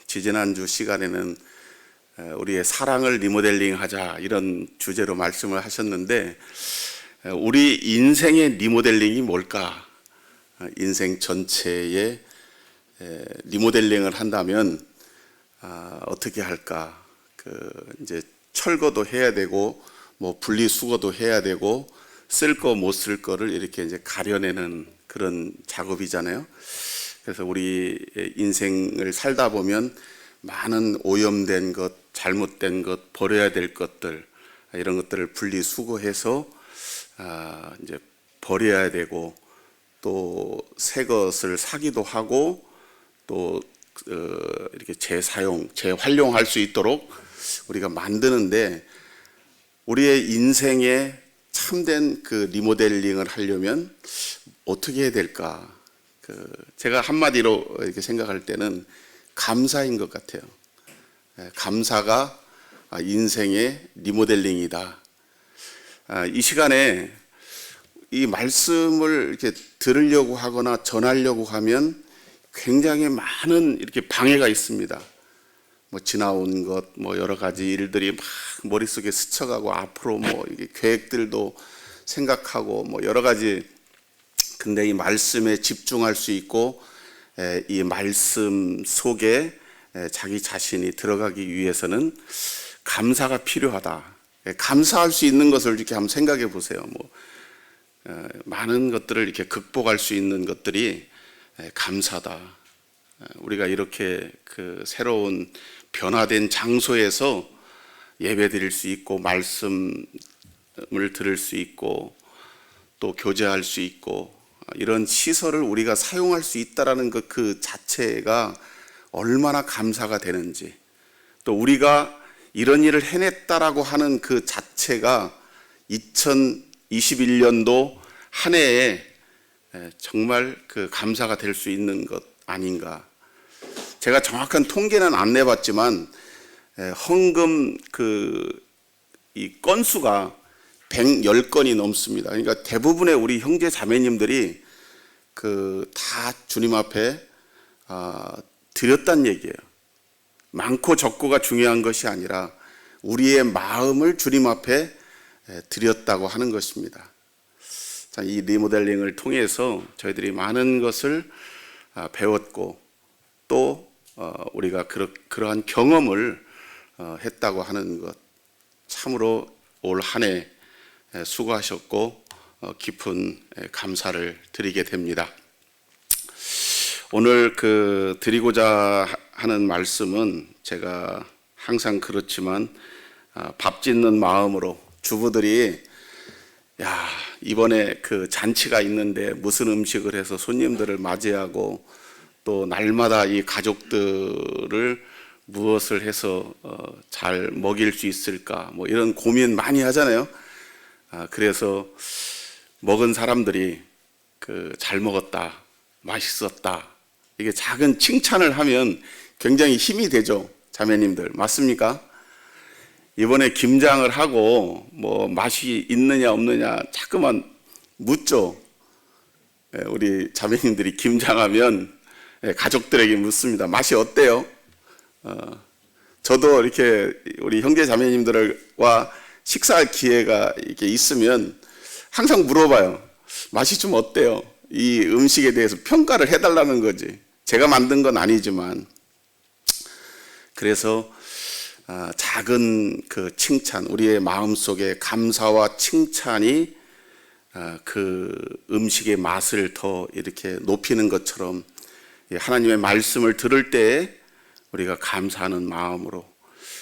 지지난주 시간에는 우리의 사랑을 리모델링하자 이런 주제로 말씀을 하셨는데, 우리 인생의 리모델링이 뭘까? 인생 전체의 리모델링을 한다면 어떻게 할까? 이제 철거도 해야 되고, 분리수거도 해야 되고, 쓸 거 못 쓸 거를 이렇게 이제 가려내는 그런 작업이잖아요. 그래서 우리 인생을 살다 보면 많은 오염된 것, 잘못된 것, 버려야 될 것들, 이런 것들을 분리수거해서 이제 버려야 되고, 또 새 것을 사기도 하고, 또 이렇게 재사용, 재활용할 수 있도록 우리가 만드는데, 우리의 인생에 참된 그 리모델링을 하려면 어떻게 해야 될까? 제가 한마디로 이렇게 생각할 때는 감사인 것 같아요. 감사가 인생의 리모델링이다. 이 시간에 이 말씀을 이렇게 들으려고 하거나 전하려고 하면 굉장히 많은 이렇게 방해가 있습니다. 지나온 것, 여러 가지 일들이 막 머릿속에 스쳐가고, 앞으로 이게 계획들도 생각하고, 여러 가지. 근데 이 말씀에 집중할 수 있고, 이 말씀 속에 자기 자신이 들어가기 위해서는 감사가 필요하다. 감사할 수 있는 것을 이렇게 한번 생각해 보세요. 많은 것들을 이렇게 극복할 수 있는 것들이 감사다. 우리가 이렇게 그 새로운 변화된 장소에서 예배 드릴 수 있고, 말씀을 들을 수 있고, 또 교제할 수 있고, 이런 시설을 우리가 사용할 수 있다라는 것 그 자체가 얼마나 감사가 되는지, 또 우리가 이런 일을 해냈다라고 하는 그 자체가 2021년도 한 해에 정말 그 감사가 될 수 있는 것 아닌가. 제가 정확한 통계는 안 내봤지만 헌금 이 건수가 110건이 넘습니다. 그러니까 대부분의 우리 형제 자매님들이 다 주님 앞에 드렸다는 얘기예요. 많고 적고가 중요한 것이 아니라 우리의 마음을 주님 앞에 드렸다고 하는 것입니다. 자, 이 리모델링을 통해서 저희들이 많은 것을 배웠고, 또 우리가 그러한 경험을 했다고 하는 것, 참으로 올 한 해 수고하셨고 깊은 감사를 드리게 됩니다. 오늘 드리고자 하는 말씀은, 제가 항상 그렇지만 밥 짓는 마음으로 주부들이 이번에 잔치가 있는데 무슨 음식을 해서 손님들을 맞이하고, 또 날마다 이 가족들을 무엇을 해서 잘 먹일 수 있을까, 이런 고민 많이 하잖아요. 그래서 먹은 사람들이 잘 먹었다, 맛있었다, 이게 작은 칭찬을 하면 굉장히 힘이 되죠. 자매님들 맞습니까? 이번에 김장을 하고 맛이 있느냐 없느냐 자꾸만 묻죠. 우리 자매님들이 김장하면 가족들에게 묻습니다. 맛이 어때요? 저도 이렇게 우리 형제 자매님들과 식사할 기회가 이렇게 있으면 항상 물어봐요. 맛이 좀 어때요? 이 음식에 대해서 평가를 해달라는 거지. 제가 만든 건 아니지만. 그래서 작은 칭찬, 우리의 마음속에 감사와 칭찬이 그 음식의 맛을 더 이렇게 높이는 것처럼, 하나님의 말씀을 들을 때 우리가 감사하는 마음으로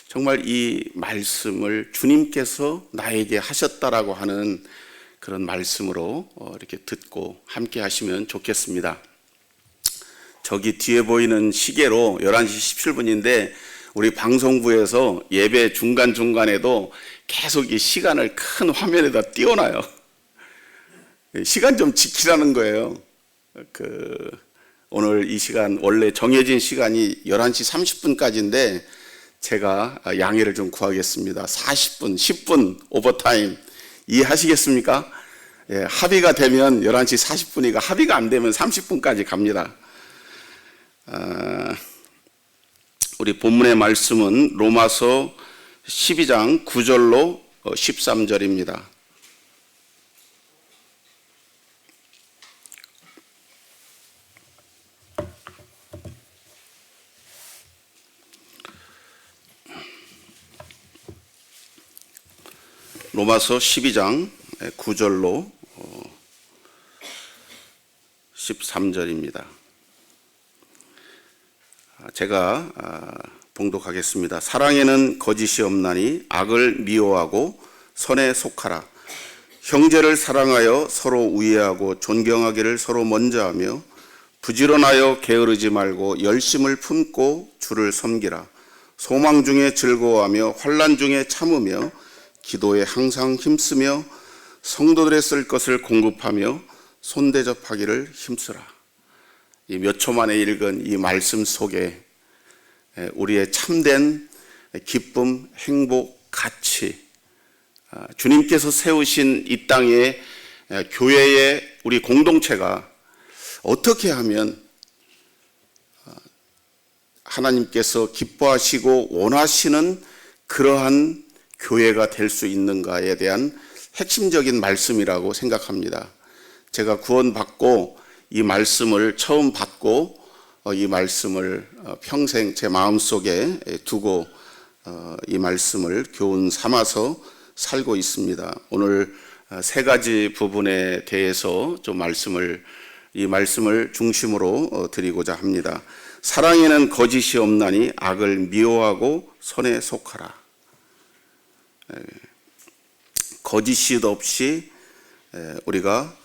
정말 이 말씀을 주님께서 나에게 하셨다라고 하는 그런 말씀으로 이렇게 듣고 함께 하시면 좋겠습니다. 저기 뒤에 보이는 시계로 11시 17분인데 우리 방송부에서 예배 중간중간에도 계속 이 시간을 큰 화면에다 띄워놔요. 시간 좀 지키라는 거예요. 오늘 이 시간, 원래 정해진 시간이 11시 30분까지인데 제가 양해를 좀 구하겠습니다. 40분, 10분 오버타임 이해하시겠습니까? 합의가 되면 11시 40분이고 합의가 안 되면 30분까지 갑니다. 우리 본문의 말씀은 로마서 12장 9절로 13절입니다. 로마서 12장 9절로 13절입니다. 제가 봉독하겠습니다. 사랑에는 거짓이 없나니 악을 미워하고 선에 속하라. 형제를 사랑하여 서로 우애하고 존경하기를 서로 먼저 하며 부지런하여 게으르지 말고 열심을 품고 주를 섬기라. 소망 중에 즐거워하며 환난 중에 참으며 기도에 항상 힘쓰며 성도들의 쓸 것을 공급하며 손대접하기를 힘쓰라. 이 몇 초 만에 읽은 이 말씀 속에 우리의 참된 기쁨, 행복, 가치, 주님께서 세우신 이 땅의 교회의 우리 공동체가 어떻게 하면 하나님께서 기뻐하시고 원하시는 그러한 교회가 될 수 있는가에 대한 핵심적인 말씀이라고 생각합니다. 제가 구원받고 이 말씀을 처음 받고 이 말씀을 평생 제 마음속에 두고 이 말씀을 교훈 삼아서 살고 있습니다. 오늘 세 가지 부분에 대해서 좀 이 말씀을 중심으로 드리고자 합니다. 사랑에는 거짓이 없나니 악을 미워하고 선에 속하라. 거짓이 없이 우리가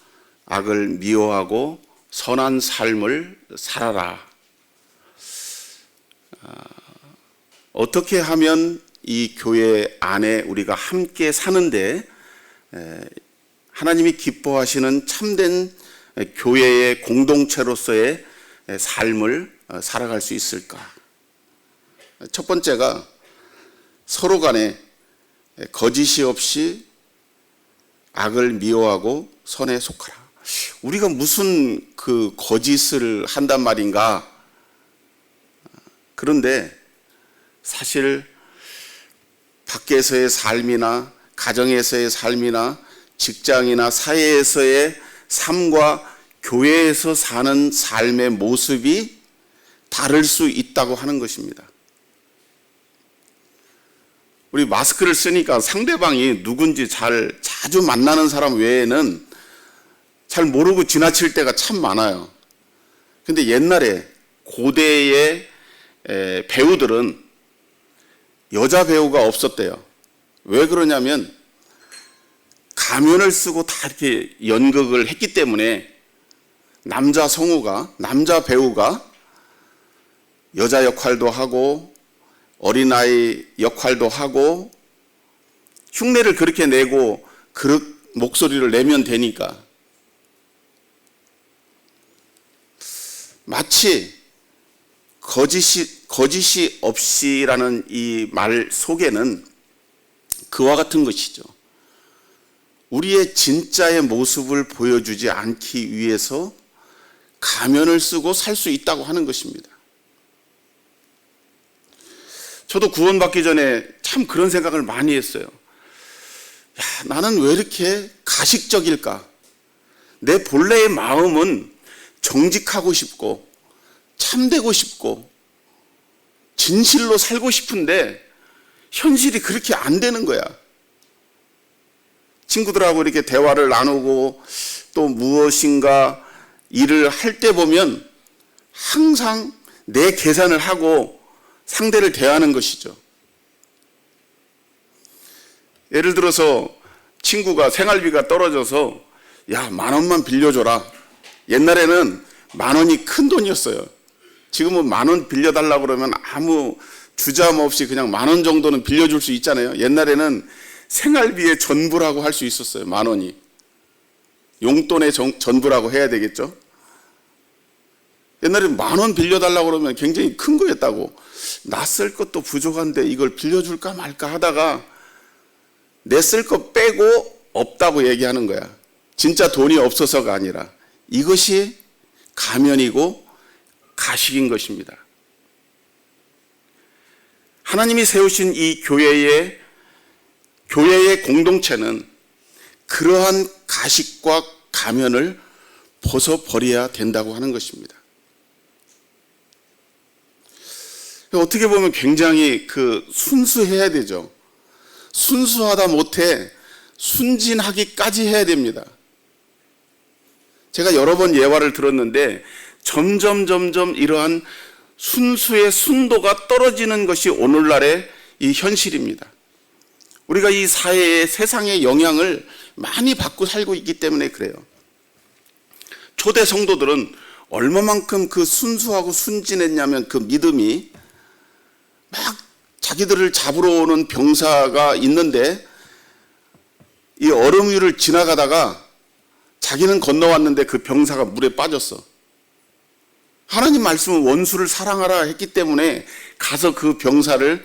악을 미워하고 선한 삶을 살아라. 어떻게 하면 이 교회 안에 우리가 함께 사는데 하나님이 기뻐하시는 참된 교회의 공동체로서의 삶을 살아갈 수 있을까? 첫 번째가 서로 간에 거짓이 없이 악을 미워하고 선에 속하라. 우리가 무슨 그 거짓을 한단 말인가? 그런데 사실 밖에서의 삶이나 가정에서의 삶이나 직장이나 사회에서의 삶과 교회에서 사는 삶의 모습이 다를 수 있다고 하는 것입니다. 우리 마스크를 쓰니까 상대방이 누군지 자주 만나는 사람 외에는 잘 모르고 지나칠 때가 참 많아요. 근데 옛날에 고대의 배우들은 여자 배우가 없었대요. 왜 그러냐면 가면을 쓰고 다 이렇게 연극을 했기 때문에 남자 성우가, 남자 배우가 여자 역할도 하고 어린아이 역할도 하고 흉내를 그렇게 내고 목소리를 내면 되니까 마치 거짓이 없이라는 이 말 속에는 그와 같은 것이죠. 우리의 진짜의 모습을 보여주지 않기 위해서 가면을 쓰고 살 수 있다고 하는 것입니다. 저도 구원받기 전에 참 그런 생각을 많이 했어요. 나는 왜 이렇게 가식적일까? 내 본래의 마음은 정직하고 싶고 참되고 싶고 진실로 살고 싶은데 현실이 그렇게 안 되는 거야. 친구들하고 이렇게 대화를 나누고 또 무엇인가 일을 할 때 보면 항상 내 계산을 하고 상대를 대하는 것이죠. 예를 들어서 친구가 생활비가 떨어져서 야, 10,000원만 빌려줘라. 옛날에는 10,000원이 큰 돈이었어요. 지금은 10,000원 빌려달라고 그러면 아무 주저함 없이 그냥 10,000원 정도는 빌려줄 수 있잖아요. 옛날에는 생활비의 전부라고 할 수 있었어요. 10,000원이. 용돈의 전부라고 해야 되겠죠. 옛날에 10,000원 빌려달라고 그러면 굉장히 큰 거였다고. 나 쓸 것도 부족한데 이걸 빌려줄까 말까 하다가 내 쓸 거 빼고 없다고 얘기하는 거야. 진짜 돈이 없어서가 아니라 이것이 가면이고 가식인 것입니다. 하나님이 세우신 이 교회의 공동체는 그러한 가식과 가면을 벗어버려야 된다고 하는 것입니다. 어떻게 보면 굉장히 순수해야 되죠. 순수하다 못해 순진하기까지 해야 됩니다. 제가 여러 번 예화를 들었는데 점점 이러한 순수의 순도가 떨어지는 것이 오늘날의 이 현실입니다. 우리가 이 사회의 세상의 영향을 많이 받고 살고 있기 때문에 그래요. 초대 성도들은 얼마만큼 순수하고 순진했냐면 믿음이 막 자기들을 잡으러 오는 병사가 있는데 이 얼음 위를 지나가다가 자기는 건너왔는데 그 병사가 물에 빠졌어. 하나님 말씀은 원수를 사랑하라 했기 때문에 가서 그 병사를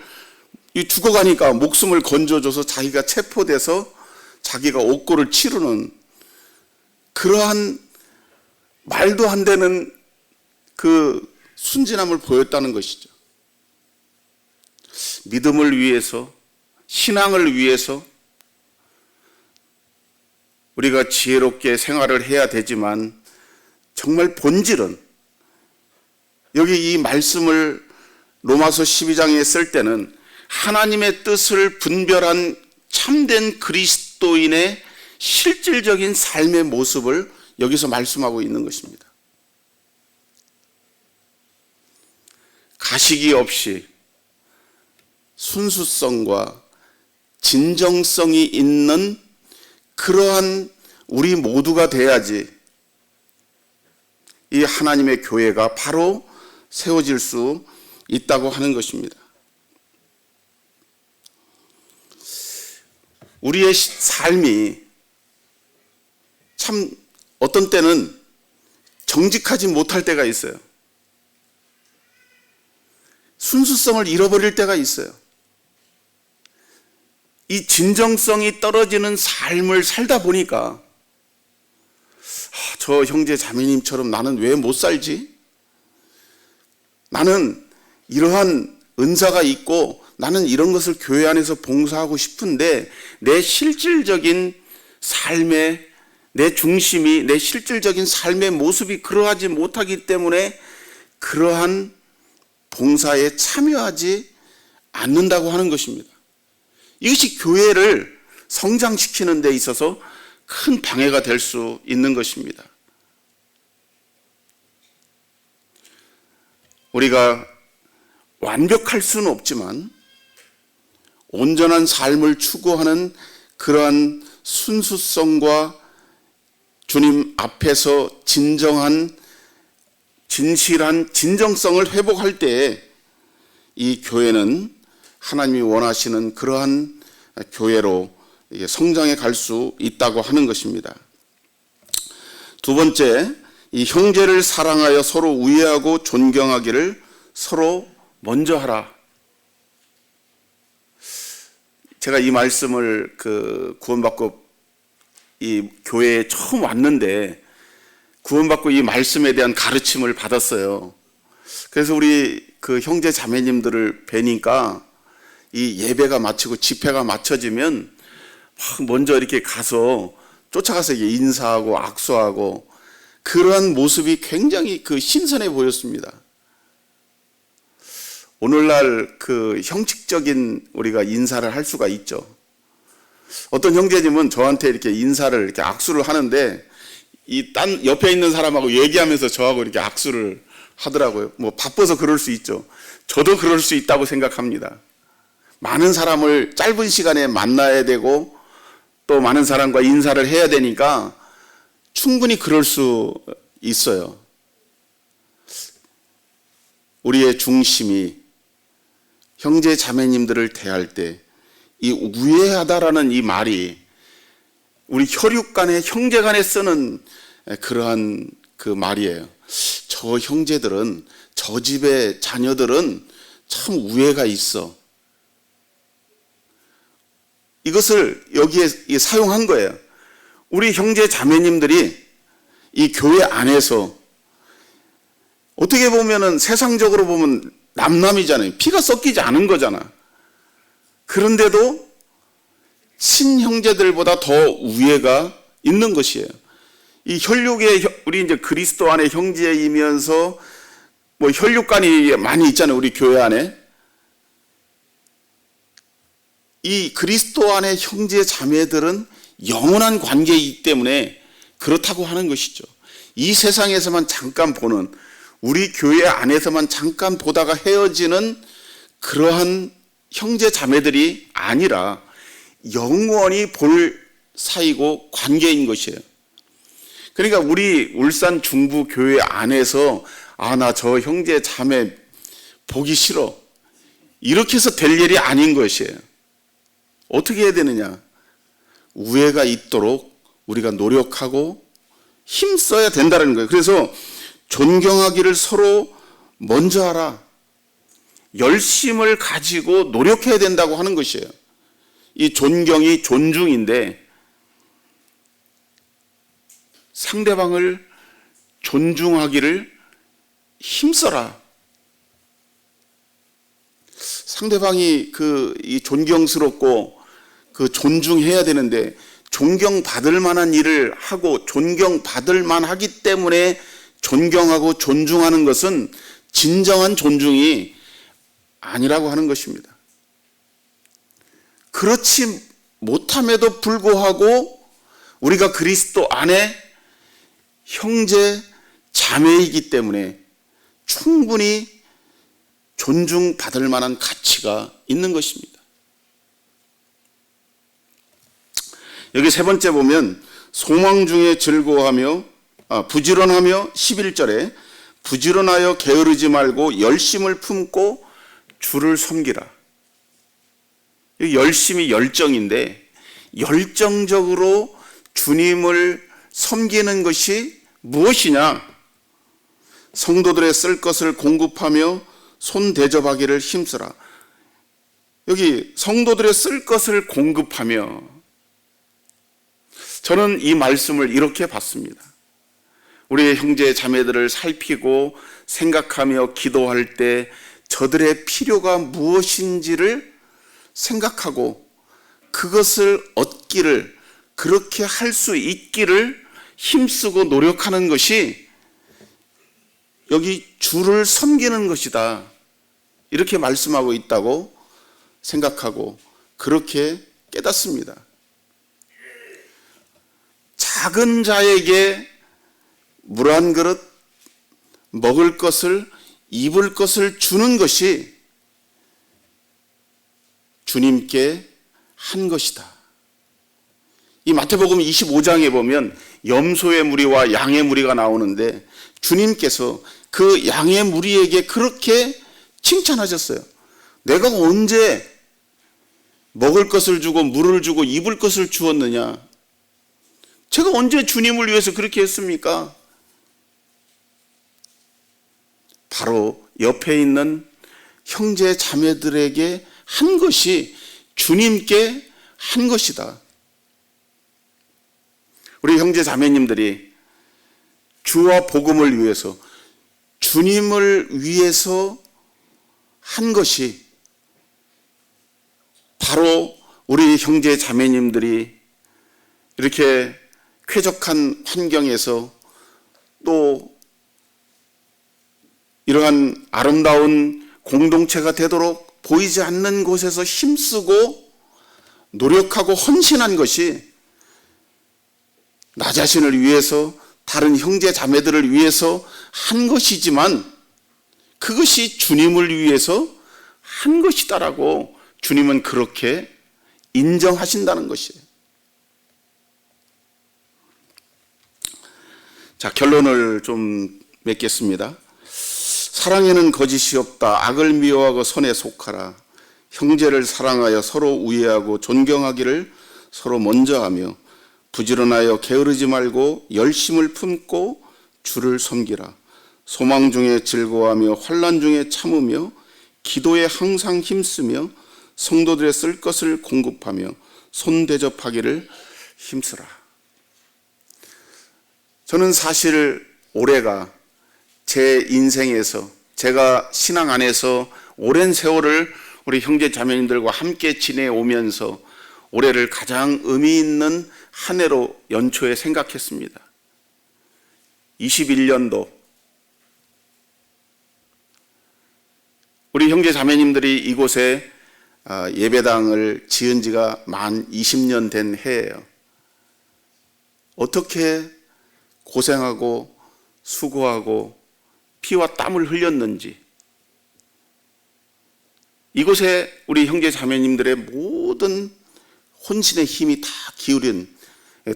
죽어가니까 목숨을 건져줘서 자기가 체포돼서 자기가 옥고를 치르는 그러한 말도 안 되는 순진함을 보였다는 것이죠. 믿음을 위해서, 신앙을 위해서 우리가 지혜롭게 생활을 해야 되지만 정말 본질은 여기 이 말씀을 로마서 12장에 쓸 때는 하나님의 뜻을 분별한 참된 그리스도인의 실질적인 삶의 모습을 여기서 말씀하고 있는 것입니다. 가식이 없이 순수성과 진정성이 있는 그러한 우리 모두가 돼야지 이 하나님의 교회가 바로 세워질 수 있다고 하는 것입니다. 우리의 삶이 참 어떤 때는 정직하지 못할 때가 있어요. 순수성을 잃어버릴 때가 있어요. 이 진정성이 떨어지는 삶을 살다 보니까 저 형제 자매님처럼 나는 왜 못 살지? 나는 이러한 은사가 있고 나는 이런 것을 교회 안에서 봉사하고 싶은데 내 실질적인 삶의 내 중심이 내 실질적인 삶의 모습이 그러하지 못하기 때문에 그러한 봉사에 참여하지 않는다고 하는 것입니다. 이것이 교회를 성장시키는 데 있어서 큰 방해가 될 수 있는 것입니다. 우리가 완벽할 수는 없지만 온전한 삶을 추구하는 그러한 순수성과 주님 앞에서 진정한 진실한 진정성을 회복할 때에 이 교회는 하나님이 원하시는 그러한 교회로 성장해 갈 수 있다고 하는 것입니다. 두 번째, 이 형제를 사랑하여 서로 우애하고 존경하기를 서로 먼저 하라. 제가 이 말씀을 구원받고 이 교회에 처음 왔는데 구원받고 이 말씀에 대한 가르침을 받았어요. 그래서 우리 형제 자매님들을 뵈니까 이 예배가 마치고 집회가 마쳐지면 먼저 이렇게 가서 쫓아가서 인사하고 악수하고 그러한 모습이 굉장히 신선해 보였습니다. 오늘날 형식적인 우리가 인사를 할 수가 있죠. 어떤 형제님은 저한테 이렇게 인사를 이렇게 악수를 하는데 이 딴 옆에 있는 사람하고 얘기하면서 저하고 이렇게 악수를 하더라고요. 뭐 바빠서 그럴 수 있죠. 저도 그럴 수 있다고 생각합니다. 많은 사람을 짧은 시간에 만나야 되고 또 많은 사람과 인사를 해야 되니까 충분히 그럴 수 있어요. 우리의 중심이 형제 자매님들을 대할 때 이 우애하다라는 이 말이 우리 혈육 간에 형제 간에 쓰는 그러한 말이에요. 저 형제들은 저 집의 자녀들은 참 우애가 있어. 이것을 여기에 사용한 거예요. 우리 형제 자매님들이 이 교회 안에서 어떻게 보면은 세상적으로 보면 남남이잖아요. 피가 섞이지 않은 거잖아. 그런데도 친형제들보다 더 우애가 있는 것이에요. 이 혈육의 우리 이제 그리스도 안에 형제이면서 뭐 혈육간이 많이 있잖아요. 우리 교회 안에. 이 그리스도 안의 형제 자매들은 영원한 관계이기 때문에 그렇다고 하는 것이죠. 이 세상에서만 잠깐 보는, 우리 교회 안에서만 잠깐 보다가 헤어지는 그러한 형제 자매들이 아니라 영원히 볼 사이고 관계인 것이에요. 그러니까 우리 울산 중부 교회 안에서 나 저 형제 자매 보기 싫어, 이렇게 해서 될 일이 아닌 것이에요. 어떻게 해야 되느냐? 우애가 있도록 우리가 노력하고 힘써야 된다는 거예요. 그래서 존경하기를 서로 먼저 하라. 열심을 가지고 노력해야 된다고 하는 것이에요. 이 존경이 존중인데 상대방을 존중하기를 힘써라. 상대방이 이 존경스럽고 존중해야 되는데 존경받을 만한 일을 하고 존경받을 만하기 때문에 존경하고 존중하는 것은 진정한 존중이 아니라고 하는 것입니다. 그렇지 못함에도 불구하고 우리가 그리스도 안에 형제 자매이기 때문에 충분히 존중받을 만한 가치가 있는 것입니다. 여기 세 번째 보면 소망 중에 즐거워하며 부지런하며 11절에 부지런하여 게으르지 말고 열심을 품고 주를 섬기라. 열심이 열정인데 열정적으로 주님을 섬기는 것이 무엇이냐? 성도들의 쓸 것을 공급하며 손 대접하기를 힘쓰라. 여기 성도들의 쓸 것을 공급하며, 저는 이 말씀을 이렇게 봤습니다. 우리의 형제 자매들을 살피고 생각하며 기도할 때 저들의 필요가 무엇인지를 생각하고 그것을 얻기를, 그렇게 할 수 있기를 힘쓰고 노력하는 것이 여기 주를 섬기는 것이다, 이렇게 말씀하고 있다고 생각하고 그렇게 깨닫습니다. 작은 자에게 물 한 그릇, 먹을 것을, 입을 것을 주는 것이 주님께 한 것이다. 이 마태복음 25장에 보면 염소의 무리와 양의 무리가 나오는데 주님께서 그 양의 무리에게 그렇게 칭찬하셨어요. 내가 언제 먹을 것을 주고 물을 주고 입을 것을 주었느냐? 제가 언제 주님을 위해서 그렇게 했습니까? 바로 옆에 있는 형제 자매들에게 한 것이 주님께 한 것이다. 우리 형제 자매님들이 주와 복음을 위해서, 주님을 위해서 한 것이 바로 우리 형제 자매님들이 이렇게 쾌적한 환경에서 또 이러한 아름다운 공동체가 되도록 보이지 않는 곳에서 힘쓰고 노력하고 헌신한 것이 나 자신을 위해서, 다른 형제 자매들을 위해서 한 것이지만 그것이 주님을 위해서 한 것이다라고 주님은 그렇게 인정하신다는 것이에요. 자, 결론을 좀 맺겠습니다. 사랑에는 거짓이 없다. 악을 미워하고 선에 속하라. 형제를 사랑하여 서로 우애하고 존경하기를 서로 먼저 하며 부지런하여 게으르지 말고 열심을 품고 주를 섬기라. 소망 중에 즐거워하며 환난 중에 참으며 기도에 항상 힘쓰며 성도들의 쓸 것을 공급하며 손 대접하기를 힘쓰라. 저는 사실 올해가 제 인생에서, 제가 신앙 안에서 오랜 세월을 우리 형제 자매님들과 함께 지내오면서 올해를 가장 의미 있는 한 해로 연초에 생각했습니다. 21년도 우리 형제 자매님들이 이곳에 예배당을 지은 지가 만 20년 된 해예요. 어떻게 고생하고 수고하고 피와 땀을 흘렸는지, 이곳에 우리 형제 자매님들의 모든 혼신의 힘이 다 기울인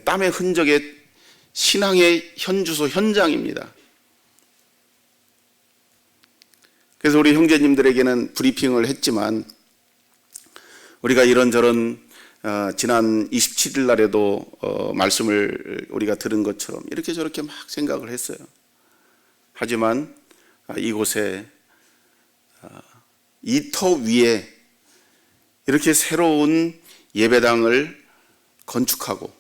땀의 흔적의 신앙의 현주소 현장입니다. 그래서 우리 형제님들에게는 브리핑을 했지만 우리가 이런저런 지난 27일 날에도 말씀을 우리가 들은 것처럼 이렇게 저렇게 막 생각을 했어요. 하지만 이곳에 이 터 위에 이렇게 새로운 예배당을 건축하고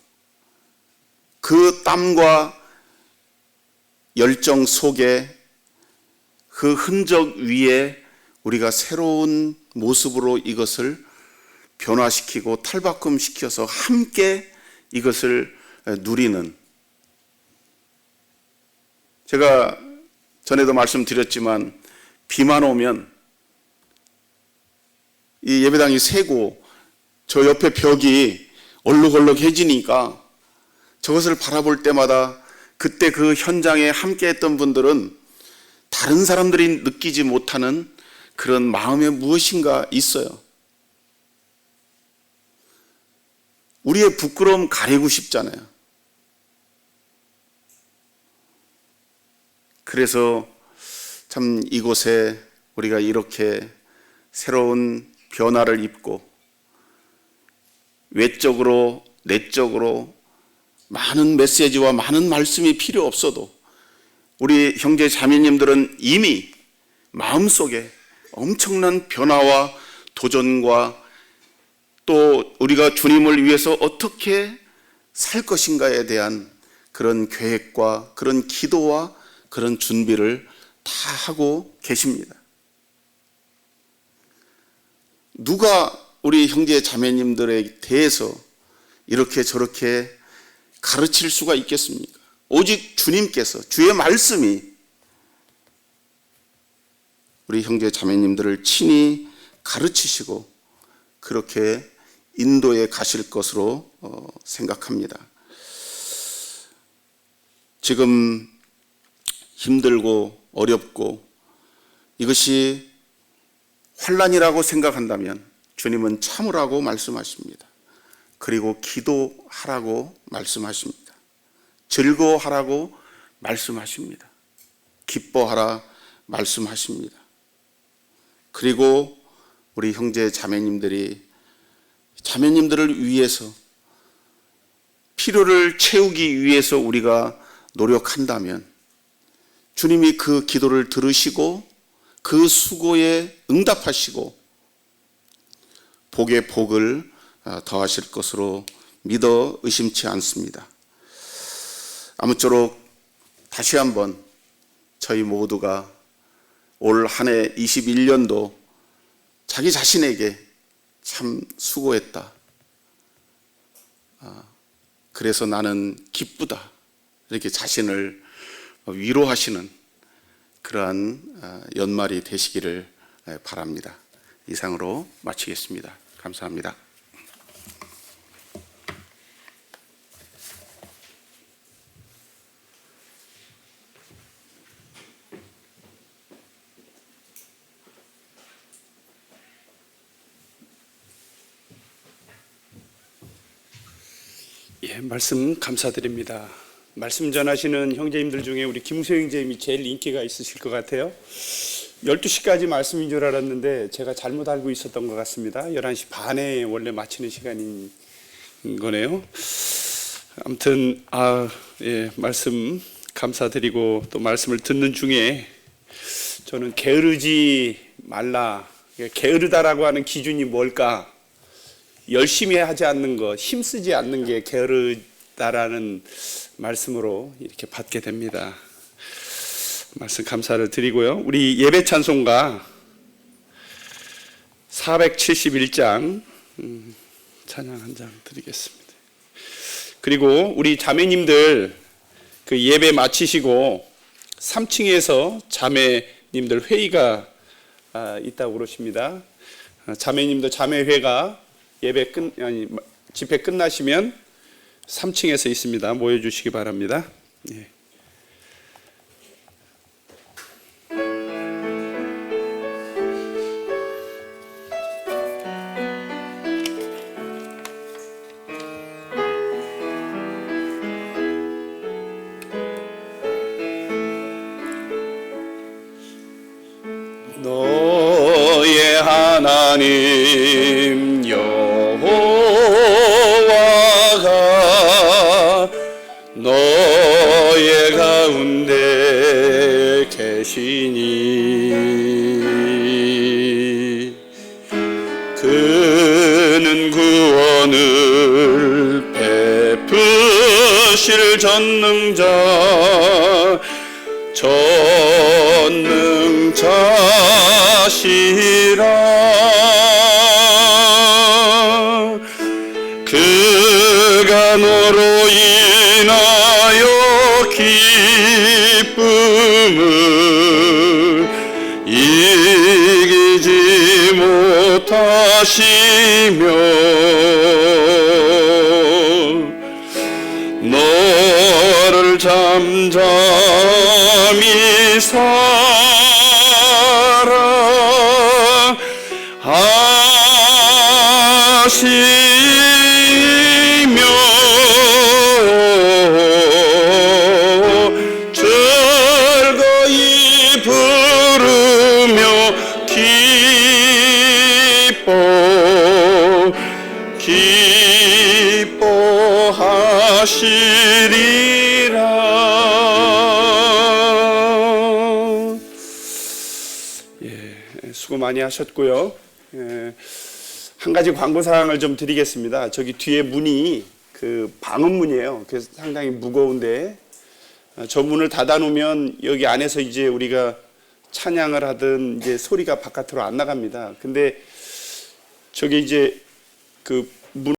그 땀과 열정 속에 그 흔적 위에 우리가 새로운 모습으로 이것을 변화시키고 탈바꿈시켜서 함께 이것을 누리는, 제가 전에도 말씀드렸지만 비만 오면 이 예배당이 새고 저 옆에 벽이 얼룩얼룩해지니까 저것을 바라볼 때마다 그때 그 현장에 함께 했던 분들은 다른 사람들이 느끼지 못하는 그런 마음에 무엇인가 있어요. 우리의 부끄러움 가리고 싶잖아요. 그래서 참 이곳에 우리가 이렇게 새로운 변화를 입고 외적으로 내적으로 많은 메시지와 많은 말씀이 필요 없어도 우리 형제 자매님들은 이미 마음속에 엄청난 변화와 도전과 또 우리가 주님을 위해서 어떻게 살 것인가에 대한 그런 계획과 그런 기도와 그런 준비를 다 하고 계십니다. 누가 우리 형제 자매님들에 대해서 이렇게 저렇게 가르칠 수가 있겠습니까? 오직 주님께서, 주의 말씀이 우리 형제 자매님들을 친히 가르치시고 그렇게 인도에 가실 것으로 생각합니다. 지금 힘들고 어렵고 이것이 환난이라고 생각한다면 주님은 참으라고 말씀하십니다. 그리고 기도하라고 말씀하십니다. 즐거워하라고 말씀하십니다. 기뻐하라 말씀하십니다. 그리고 우리 형제 자매님들이 자매님들을 위해서 필요를 채우기 위해서 우리가 노력한다면 주님이 그 기도를 들으시고 그 수고에 응답하시고 복의 복을 더하실 것으로 믿어 의심치 않습니다. 아무쪼록 다시 한번 저희 모두가 올 한 해 21년도 자기 자신에게 참 수고했다. 그래서 나는 기쁘다. 이렇게 자신을 위로하시는 그러한 연말이 되시기를 바랍니다. 이상으로 마치겠습니다. 감사합니다. 예, 말씀 감사드립니다. 말씀 전하시는 형제님들 중에 우리 김수영 형제님이 제일 인기가 있으실 것 같아요. 12시까지 말씀인 줄 알았는데 제가 잘못 알고 있었던 것 같습니다. 11시 반에 원래 마치는 시간인 거네요. 아무튼 예, 말씀 감사드리고 또 말씀을 듣는 중에 저는 게으르지 말라. 게으르다라고 하는 기준이 뭘까? 열심히 하지 않는 것, 힘쓰지 않는 게 게으르다라는 말씀으로 이렇게 받게 됩니다. 말씀 감사를 드리고요. 우리 예배 찬송가 471장 찬양 한 장 드리겠습니다. 그리고 우리 자매님들 그 예배 마치시고 3층에서 자매님들 회의가 있다고 그러십니다. 자매님들 자매회가 집회 끝나시면 3층에서 있습니다. 모여주시기 바랍니다. 예. 너의 하나님 여호와가 너의 가운데 계시니 그는 구원을 베푸실 전능자시라 그가 너로 인하여 기쁨을 이기지 못하시며 너를 잠잠히 사랑하시며 즐거이 부르며 기뻐하시리라. 수고 많이 하셨고요. 한 가지 광고 사항을 좀 드리겠습니다. 저기 뒤에 문이 그 방음문이에요. 그래서 상당히 무거운데 저 문을 닫아 놓으면 여기 안에서 이제 우리가 찬양을 하든 이제 소리가 바깥으로 안 나갑니다. 근데 저기 이제 그